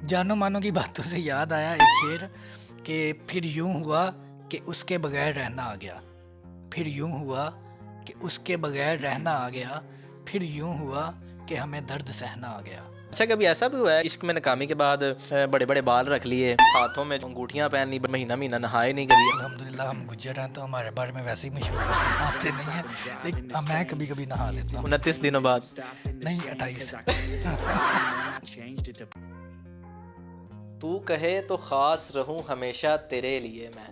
जानो मानो की बातों से याद आया एक शेर कि फिर यूं हुआ कि उसके बगैर रहना आ गया। फिर यूं हुआ कि उसके बगैर रहना आ गया। फिर यूं हुआ कि हमें दर्द सहना आ गया। अच्छा, कभी ऐसा भी हुआ है इश्क में नाकामी के बाद बड़े बड़े बाल रख लिए, हाथों में अंगूठियां पहन ली, महीना महीना नहाए नहीं कभी? अल्हम्दुलिल्लाह हम गुज्जर हैं तो हमारे बारे में वैसे ही मशहूर है, नहाते नहीं हैं, लेकिन मैं कभी कभी नहा लेता हूँ। 29 दिनों बाद? नहीं, 28। तू कहे तो ख़ास रहूं हमेशा तेरे लिए मैं,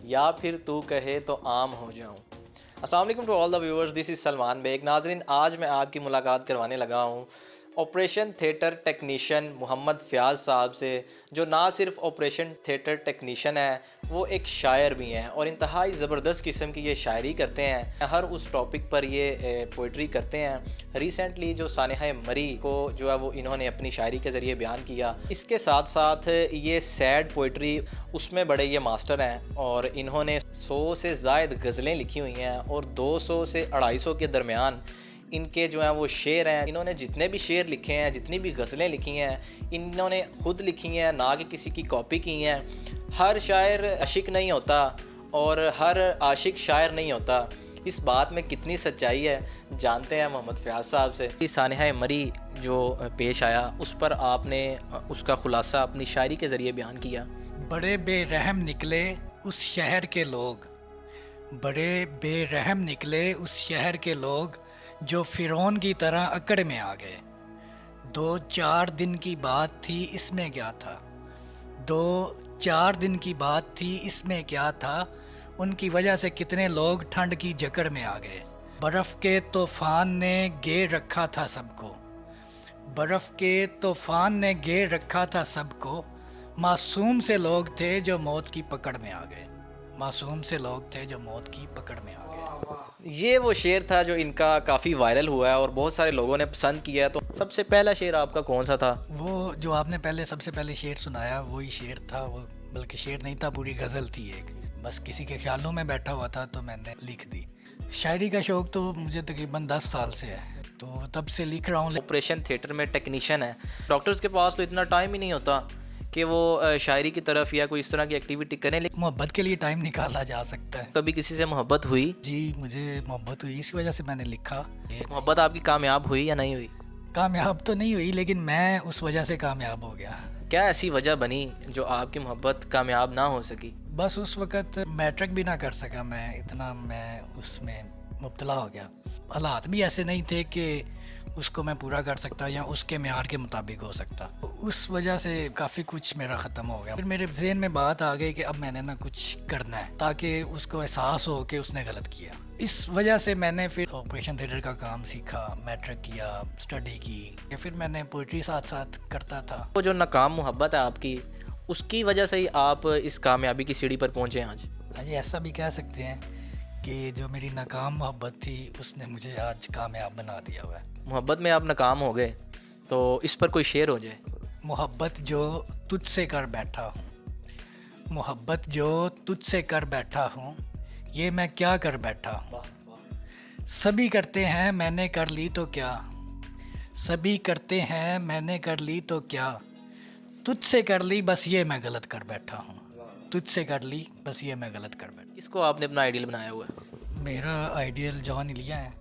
या फिर तू कहे तो आम हो जाऊं। अस्सलाम वालेकुम to all the viewers, this is Salman Baig. नाजरीन, आज मैं आपकी मुलाकात करवाने लगा हूं operation theatre technician Mohammad Fayaz साहब से, जो ना सिर्फ ऑपरेशन थिएटर टेक्नीशियन है, वो एक शायर भी हैं और इंतहाई ज़बरदस्त किस्म की ये शायरी करते हैं। हर उस टॉपिक पर ये पोइट्री करते हैं। रिसेंटली जो सानिहा मरी को जो है वो इन्होंने अपनी शायरी के ज़रिए बयान किया। इसके साथ साथ ये सैड पोइट्री, उसमें बड़े ये मास्टर हैं और इन्होंने 100 से ज़ायद गज़लें लिखी हुई हैं और 200 से 250 के दरमियान इनके जो हैं वो शेर हैं। इन्होंने जितने भी शेर लिखे हैं, जितनी भी गज़लें लिखी हैं, इन्होंने ख़ुद लिखी हैं, ना कि किसी की कॉपी की हैं। हर शायर आशिक नहीं होता और हर आशिक शायर नहीं होता। इस बात में कितनी सच्चाई है, जानते हैं मोहम्मद फ़याज़ साहब से। सानिहा मरी जो पेश आया, उस पर आपने उसका ख़ुलासा अपनी शायरी के ज़रिए बयान किया। बड़े बेरहम निकले उस शहर के लोग, बड़े बेरहम निकले उस शहर के लोग, जो फ़िरौन की तरह अकड़ में आ गए। 2-4 दिन की बात थी, इसमें क्या था? 2-4 दिन की बात थी, इसमें क्या था? उनकी वजह से कितने लोग ठंड की जकड़ में आ गए। बर्फ़ के तूफ़ान ने घेर रखा था सबको, बर्फ़ के तूफ़ान ने घेर रखा था सबको। मासूम से लोग थे जो मौत की पकड़ में आ गए, मासूम से लोग थे जो मौत की पकड़ में आ गए। ये वो शेर था जो इनका काफ़ी वायरल हुआ है और बहुत सारे लोगों ने पसंद किया है। तो सबसे पहला शेर आपका कौन सा था? वो जो आपने सबसे पहले शेर सुनाया वही शेर था। वो बल्कि शेर नहीं था, पूरी गज़ल थी एक। बस किसी के ख्यालों में बैठा हुआ था तो मैंने लिख दी। शायरी का शौक़ तो मुझे तकरीबन 10 साल से है, तो तब से लिख रहा हूँ। ऑपरेशन थिएटर में टेक्नीशियन है, डॉक्टर्स के पास तो इतना टाइम ही नहीं होता कि वो शायरी की तरफ या कोई इस तरह की एक्टिविटी करें। लेकिन मोहब्बत के लिए टाइम निकाला जा सकता है। कभी किसी से मोहब्बत हुई? जी, मुझे मोहब्बत हुई, इस वजह से मैंने लिखा। मोहब्बत आपकी कामयाब हुई या नहीं हुई? कामयाब तो नहीं हुई, लेकिन मैं उस वजह से कामयाब हो गया। क्या ऐसी वजह बनी जो आपकी मोहब्बत कामयाब ना हो सकी? बस उस वक़्त मैट्रिक भी ना कर सका मैं, इतना मैं उसमें मुब्तला हो गया। हालात भी ऐसे नहीं थे कि उसको मैं पूरा कर सकता या उसके मेयार के मुताबिक हो सकता। उस वजह से काफ़ी कुछ मेरा ख़त्म हो गया। फिर मेरे ज़हन में बात आ गई कि अब मैंने ना कुछ करना है ताकि उसको एहसास हो कि उसने गलत किया। इस वजह से मैंने फिर ऑपरेशन थिएटर का काम सीखा, मैट्रिक किया, स्टडी की, फिर मैंने पोइट्री साथ साथ करता था। वो जो नाकाम मोहब्बत है आपकी, उसकी वजह से ही आप इस कामयाबी की सीढ़ी पर पहुँचे आज? हाँ जी, ऐसा भी कह सकते हैं कि जो मेरी नाकाम मोहब्बत थी उसने मुझे आज कामयाब बना दिया हुआ है। मोहब्बत में आप नाकाम हो गए तो इस पर कोई शेर हो जाए। मोहब्बत जो तुझसे कर बैठा हूँ, मोहब्बत जो तुझसे कर बैठा हूँ, ये मैं क्या कर बैठा हूँ। सभी करते हैं मैंने कर ली तो क्या, सभी करते हैं मैंने कर ली तो क्या, तुझसे कर ली बस ये मैं गलत कर बैठा हूँ, तुझसे कर ली बस ये मैं गलत कर बैठा। किसको आपने अपना आइडियल बनाया हुआ है? मेरा आइडियल जॉन इलिया है,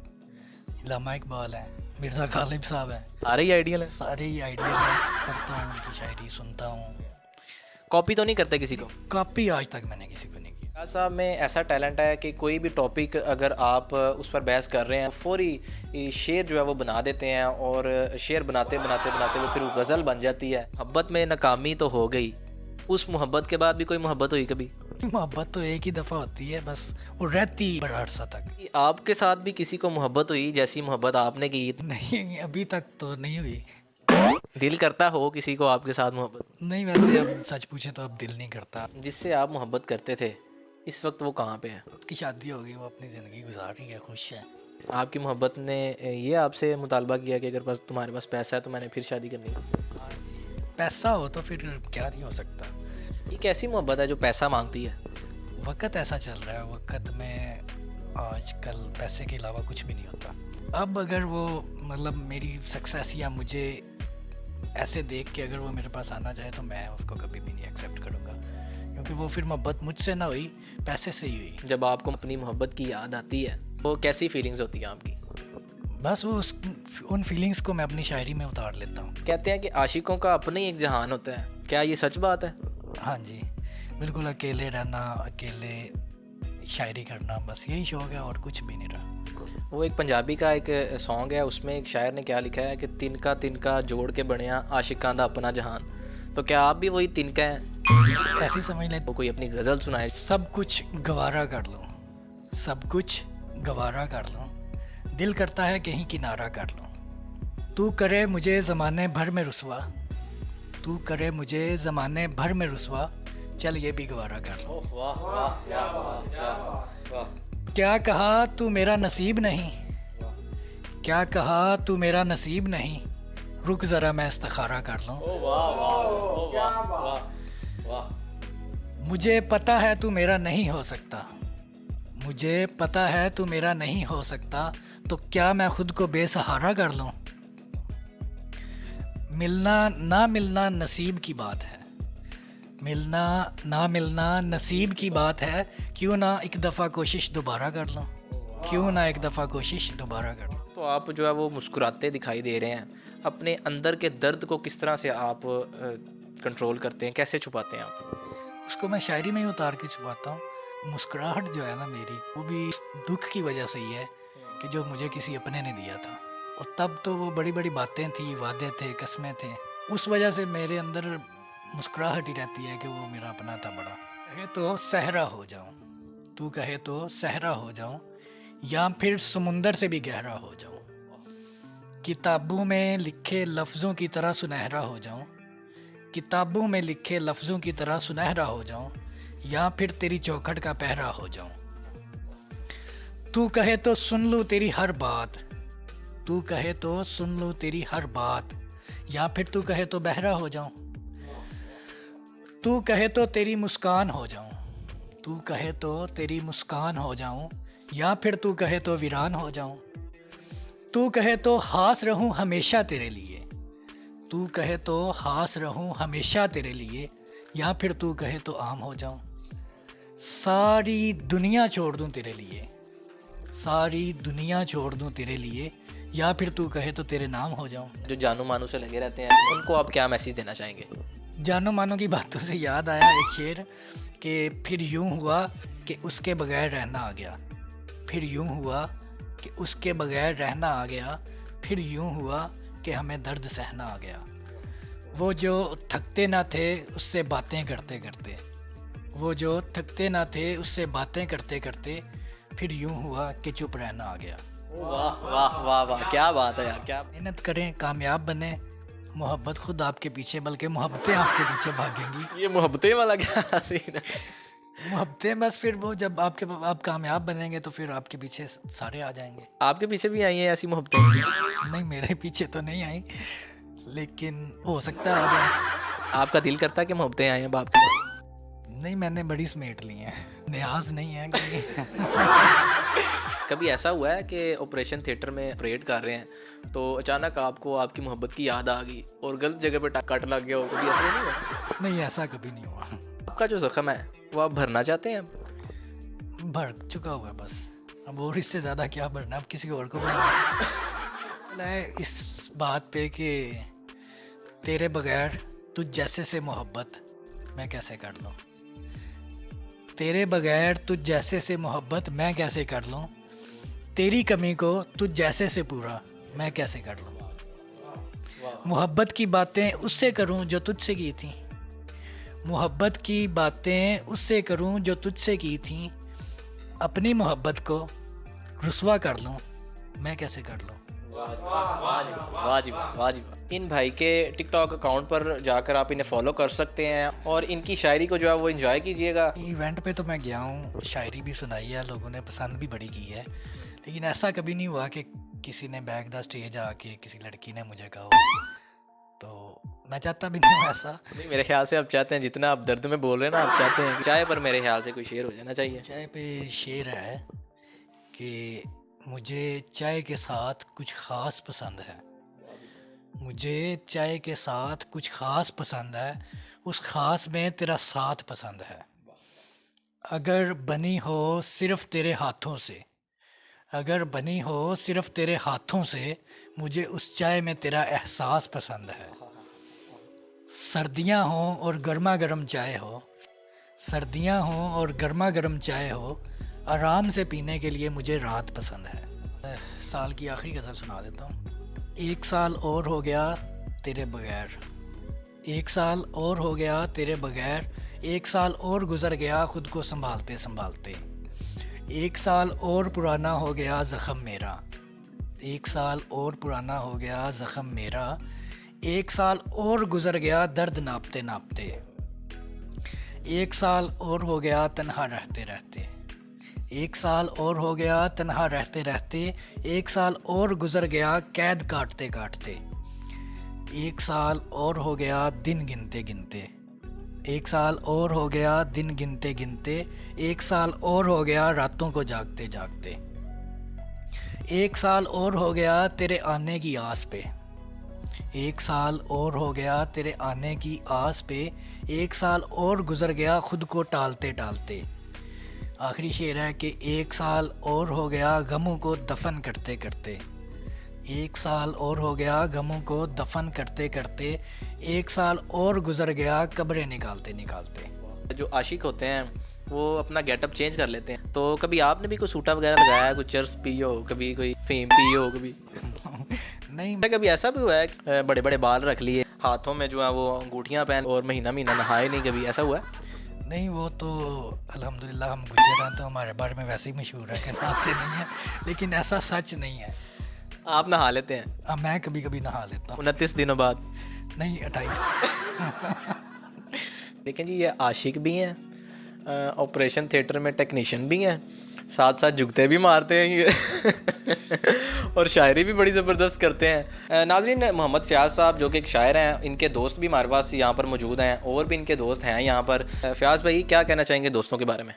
इल्लामा इकबाल है, मिर्ज़ा गालिब साहब है। सारे ही आइडियल हैं? सारे ही आइडियल है। पढ़ता हूँ उनकी शायरी, सुनता हूँ। कॉपी तो नहीं करते किसी को? कॉपी आज तक मैंने किसी को नहीं की। फ़याज़ साहब में ऐसा टैलेंट है कि कोई भी टॉपिक अगर आप उस पर बहस कर रहे हैं, फौरी शेर जो है वो बना देते हैं और शेर बनाते बनाते बनाते वो फिर वो गज़ल बन जाती है। मोहब्बत में नाकामी तो हो गई, उस मोहब्बत के बाद भी कोई मोहब्बत हुई कभी? मोहब्बत तो एक ही दफ़ा होती है, बस वो रहती बड़ा अरसा तक। आपके साथ भी किसी को मोहब्बत हुई जैसी मोहब्बत आपने की? नहीं, अभी तक तो नहीं हुई। दिल करता हो किसी को आपके साथ मोहब्बत? नहीं, वैसे अब सच पूछे तो अब दिल नहीं करता। जिससे आप मोहब्बत करते थे इस वक्त वो कहाँ पे है? उसकी शादी हो गई, वो अपनी ज़िंदगी गुजार रही है, खुश है। आपकी मोहब्बत ने ये आपसे मुतालबा किया कि अगर तुम्हारे पास पैसा है तो मैंने फिर शादी करनी है? पैसा हो तो फिर क्या नहीं हो सकता। ये कैसी मोहब्बत है जो पैसा मांगती है? वक्त ऐसा चल रहा है, वक्त में आजकल पैसे के अलावा कुछ भी नहीं होता। अब अगर वो मतलब मेरी सक्सेस या मुझे ऐसे देख के अगर वो मेरे पास आना चाहे तो मैं उसको कभी भी नहीं एक्सेप्ट करूँगा, क्योंकि वो फिर मोहब्बत मुझसे ना हुई, पैसे से ही हुई। जब आपको अपनी मोहब्बत की याद आती है तो कैसी फीलिंग्स होती हैं आपकी? बस वो उन फीलिंग्स को मैं अपनी शायरी में उतार लेता हूँ। कहते हैं कि आशिकों का अपना ही एक जहान होता है, क्या ये सच बात है? हाँ जी, बिल्कुल। अकेले रहना, अकेले शायरी करना, बस यही शौक है और कुछ भी नहीं रहा। वो एक पंजाबी का एक सॉन्ग है, उसमें एक शायर ने क्या लिखा है कि तिनका तिनका जोड़ के बनिया आशिकां दा अपना जहान। तो क्या आप भी वही तिनका हैं? ऐसे ही समझ लें। वो कोई अपनी गज़ल सुनाए। सब कुछ गवारा कर लो, सब कुछ गवारा कर लो, दिल करता है कहीं किनारा कर लो। तू करे मुझे ज़माने भर में रुसवा, तू करे मुझे ज़माने भर में रुसवा, चल ये भी गवारा कर लो। वाह वाह क्या बात, क्या बात, वाह। क्या कहा तू मेरा नसीब नहीं, क्या कहा तू मेरा नसीब नहीं, रुक ज़रा मैं इस्तिखारा कर लूँ। ओ वाह वाह, ओ वाह वाह वाह। मुझे पता है तू मेरा नहीं हो सकता, मुझे पता है तू मेरा नहीं हो सकता, तो क्या मैं खुद को बेसहारा कर लूँ। मिलना ना मिलना नसीब की बात है, मिलना ना मिलना नसीब की बात है, क्यों ना एक दफ़ा कोशिश दोबारा कर लूँ, क्यों ना एक दफ़ा कोशिश दोबारा कर लूँ। तो आप जो है वो मुस्कुराते दिखाई दे रहे हैं, अपने अंदर के दर्द को किस तरह से आप कंट्रोल करते हैं, कैसे छुपाते हैं आप? उसको मैं शायरी में ही उतार के छुपाता हूँ। मुस्कुराहट जो है ना मेरी, वो भी इस दुख की वजह से ही है कि जो मुझे किसी अपने ने दिया था, और तब तो वो बड़ी बड़ी बातें थी, वादे थे, कस्में थे, उस वजह से मेरे अंदर मुस्कुराहट ही रहती है कि वो मेरा अपना था बड़ा। कहे तो सहरा हो जाऊं, तू कहे तो सहरा हो जाऊं, या फिर समुंदर से भी गहरा हो जाऊं, किताबों में लिखे लफ्ज़ों की तरह सुनहरा हो जाऊं, किताबों में लिखे लफ्ज़ों की तरह सुनहरा हो जाऊं, या फिर तेरी चौखट का पहरा हो जाऊं। तू कहे तो सुन लूँ तेरी हर बात, तू कहे तो सुन लूँ तेरी हर बात, या फिर तू कहे तो बहरा हो जाऊं। तू कहे तो तेरी मुस्कान हो जाऊं, तू कहे तो तेरी मुस्कान हो जाऊं, या फिर तू कहे तो वीरान हो जाऊं। तू कहे तो हास रहूं हमेशा तेरे लिए, तू कहे तो हास रहूं हमेशा तेरे लिए, या फिर तू कहे तो आम हो जाऊं। सारी दुनिया छोड़ दूं तेरे लिए, सारी दुनिया छोड़ दूं तेरे लिए, या फिर तू कहे तो तेरे नाम हो जाऊं। जो जानू मानू से लगे रहते हैं उनको आप क्या मैसेज देना चाहेंगे? जानो मानो की बातों से याद आया एक शेर कि फिर यूं हुआ कि उसके बगैर रहना आ गया, फिर यूं हुआ कि उसके बगैर रहना आ गया, फिर यूं हुआ कि हमें दर्द सहना आ गया। वो जो थकते ना थे उससे बातें करते करते, वो जो थकते ना थे उससे बातें करते करते, फिर यूं हुआ कि चुप रहना आ गया। वाह वाह वाह वाह, क्या बात है यार, क्या। मेहनत करें, कामयाब बने, मोहब्बत खुद आपके पीछे, बल्कि मोहब्बतें आपके पीछे भागेंगी। ये मोहब्बतें वाला क्या सीन है? मोहब्बतें बस फिर वो जब आप कामयाब बनेंगे तो फिर आपके पीछे सारे आ जाएंगे। आपके पीछे भी आई हैं ऐसी मोहब्बतें? नहीं, मेरे पीछे तो नहीं आई, लेकिन हो सकता है आ जाए। आपका दिल करता है कि मोहब्बतें आई हैं बाप की? नहीं, मैंने बड़ी समेट ली हैं, न्याज नहीं है कि कभी ऐसा हुआ है कि ऑपरेशन थिएटर में ऑपरेट कर रहे हैं तो अचानक आपको आपकी मोहब्बत की याद आ गई और गलत जगह पे कट लग गया हो? कभी ऐसा नहीं हुआ? नहीं, ऐसा कभी नहीं हुआ। आपका जो जख्म है वो आप भरना चाहते हैं? भर चुका हुआ है बस, अब और इससे ज़्यादा क्या भरना, अब किसी और को भरना है। इस बात पे कि तेरे बगैर तुझ जैसे से मोहब्बत मैं कैसे कर लूँ, तेरे बगैर तुझ जैसे से मोहब्बत मैं कैसे कर लूँ, तेरी कमी को तुझ जैसे से पूरा मैं कैसे कर लूँ। मोहब्बत की बातें उससे करूँ जो तुझसे की थी, मोहब्बत की बातें उससे करूं जो तुझसे की थी, अपनी मोहब्बत को रुसवा कर लूं मैं कैसे कर लूं। वाजिब वाजिब। इन भाई के टिकटॉक अकाउंट पर जाकर आप इन्हें फॉलो कर सकते हैं और इनकी शायरी को जो है वो एंजॉय कीजिएगा। इवेंट पे तो मैं गया हूँ, शायरी भी सुनाई है, लोगों ने पसंद भी बड़ी की है, लेकिन ऐसा कभी नहीं हुआ कि किसी ने बैक द स्टेज आके किसी लड़की ने मुझे कहा, तो मैं चाहता भी नहीं हूँ ऐसा। नहीं, मेरे ख्याल से आप चाहते हैं, जितना आप दर्द में बोल रहे हैं ना, आप चाहते हैं चाय पर मेरे ख्याल से कोई शेर हो जाना चाहिए। चाय पे शेर है कि मुझे चाय के साथ कुछ ख़ास पसंद है, मुझे चाय के साथ कुछ ख़ास पसंद है, उस ख़ास में तेरा साथ पसंद है। अगर बनी हो सिर्फ़ तेरे हाथों से, अगर बनी हो सिर्फ़ तेरे हाथों से, मुझे उस चाय में तेरा एहसास पसंद है। सर्दियाँ हों और गर्मा गर्म चाय हो, सर्दियाँ हों और गर्मा गर्म चाय हो, आराम से पीने के लिए मुझे रात पसंद है। साल की आखिरी गज़ल सुना देता हूँ। एक साल और हो गया तेरे बगैर, एक साल और हो गया तेरे बगैर, एक साल और गुज़र गया खुद को संभालते संभालते। एक साल और पुराना हो गया ज़ख़म मेरा, एक साल और पुराना हो गया ज़ख़म मेरा, एक साल और गुज़र गया दर्द नापते नापते। एक साल और हो गया तन्हा रहते रहते, एक साल और हो गया तन्हा रहते रहते, एक साल और गुज़र गया कैद काटते काटते। एक साल और हो गया दिन गिनते गिनते, एक साल और हो गया दिन गिनते गिनते, एक साल और हो गया रातों को जागते जागते। एक साल और हो गया तेरे आने की आस पे, एक साल और हो गया तेरे आने की आस पे, एक साल और गुज़र गया खुद को टालते टालते। आखिरी शेर है कि एक साल और हो गया गमों को दफन करते करते, एक साल और हो गया गमों को दफन करते करते, एक साल और गुज़र गया कब्रें निकालते निकालते। जो आशिक होते हैं वो अपना गेटअप चेंज कर लेते हैं, तो कभी आपने भी कोई सूटा वगैरह लगाया है, कुछ चर्स पी हो, कभी कोई फेम पी हो कभी? नहीं, कभी ऐसा भी हुआ है कि बड़े बड़े बाल रख लिए, हाथों में जो है वो अंगूठियाँ पहन और महीना महीना नहाए नहीं, कभी ऐसा हुआ है? नहीं, वो तो अल्हम्दुलिल्लाह हम गुजरात तो हमारे बारे में वैसे ही मशहूर है कि नहाते नहीं हैं, लेकिन ऐसा सच नहीं है। आप नहा लेते हैं? मैं कभी कभी नहा लेता हूँ। 29 दिनों बाद? नहीं, 28। लेकिन जी ये आशिक भी हैं, ऑपरेशन थिएटर में टेक्नीशियन भी हैं, साथ साथ जुगते भी मारते हैं ये और शायरी भी बड़ी ज़बरदस्त करते हैं। नाज़रीन, मोहम्मद फ़याज़ साहब जो कि एक शायर हैं, इनके दोस्त भी हमारे पास यहाँ पर मौजूद हैं और भी इनके दोस्त हैं यहाँ पर। फ़याज़ भाई, क्या कहना चाहेंगे दोस्तों के बारे में?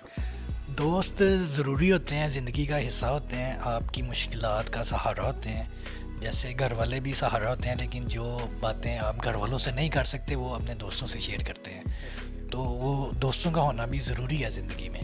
दोस्त ज़रूरी होते हैं, ज़िंदगी का हिस्सा होते हैं, आपकी मुश्किलात का सहारा होते हैं। जैसे घर वाले भी सहारा होते हैं, लेकिन जो बातें आप घर वालों से नहीं कर सकते वो अपने दोस्तों से शेयर करते हैं, तो वो दोस्तों का होना भी ज़रूरी है ज़िंदगी में।